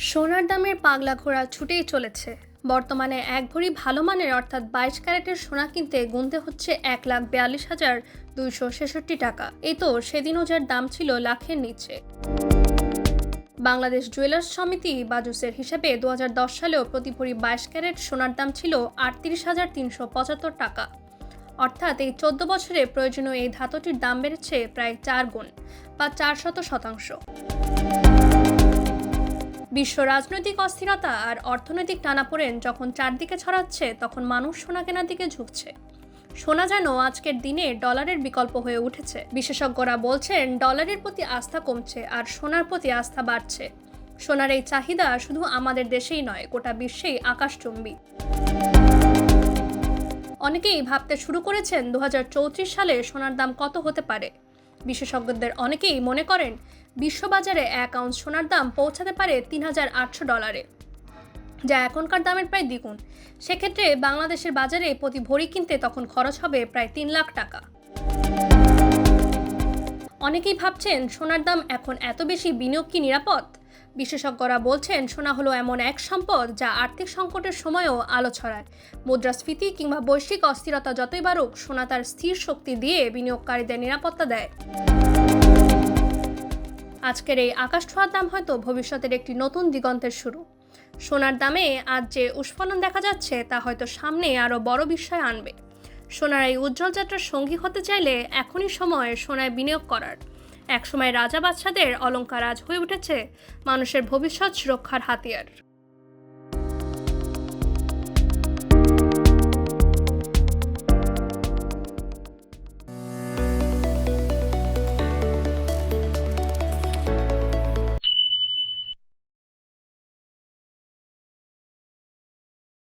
সোনার দামের পাগলা ঘোড়া ছুটেই চলেছে। বর্তমানে এক ভরি ভালো মানের অর্থাৎ 22 ক্যারেটের সোনা কিনতে গুনতে হচ্ছে 1,42,266 টাকা। এই তো সেদিনও যার দাম ছিল লাখের নিচে। বাংলাদেশ জুয়েলার্স সমিতি বাজুসের হিসেবে 2010 সালেও প্রতি ভরি 22 ক্যারেট সোনার দাম ছিল 38,375 টাকা। অর্থাৎ এই 14 বছরে প্রয়োজনীয় এই ধাতুটির দাম বেড়েছে প্রায় 4 গুণ বা 400%। বিশ্ব রাজনৈতিক অস্থিরতা আর অর্থনৈতিক টানাপোড়েন যখন চারদিকে ছড়াচ্ছে, তখন মানুষ সোনা কেনার দিকে ঝুঁকছে। সোনা যেন আজকের দিনে ডলারের বিকল্প হয়ে উঠেছে। বিশেষজ্ঞরা বলছেন, ডলারের প্রতি আস্থা কমছে আর সোনার প্রতি আস্থা বাড়ছে। সোনার এই চাহিদা শুধু আমাদের দেশেই নয়, গোটা বিশ্বেই আকাশচুম্বী। অনেকেই ভাবতে শুরু করেছেন 2034 সালে সোনার দাম কত হতে পারে। বিশেষজ্ঞদের অনেকেই মনে করেন বিশ্ববাজারে 1 আউন্স সোনার দাম পৌঁছাতে পারে $3,800, যা এখনকার দামের প্রায় দ্বিগুণ। সেক্ষেত্রে বাংলাদেশের বাজারে প্রতি ভরি কিনতে তখন খরচ হবে প্রায় 3 লাখ টাকা। অনেকেই ভাবছেন, সোনার দাম এখন এত বেশি, বিনিয়োগ কি নিরাপদ? বিশেষজ্ঞরা বলছেন, সোনা হলো এমন এক সম্পদ যা আর্থিক সংকটের সময়ও আলো ছড়ায়। মুদ্রাস্ফীতি কিংবা বৈশ্বিক অস্থিরতা যতই বাড়ুক, সোনা তার স্থির শক্তি দিয়ে বিনিয়োগকারীদের নিরাপত্তা দেয়। আজকের এই আকাশ ছোঁয়ার দাম হয়তো ভবিষ্যতের একটি নতুন দিগন্তের শুরু। সোনার দামে আজ যে উস্ফলন দেখা যাচ্ছে, তা হয়তো সামনে আরও বড় বিস্ময় আনবে। সোনার এই উজ্জ্বল যাত্রার সঙ্গী হতে চাইলে এখনই সময় সোনায় বিনিয়োগ করার। একসময় রাজা বাদশাদের অলংকার আজ হয়ে উঠেছে মানুষের ভবিষ্যৎ সুরক্ষার হাতিয়ার।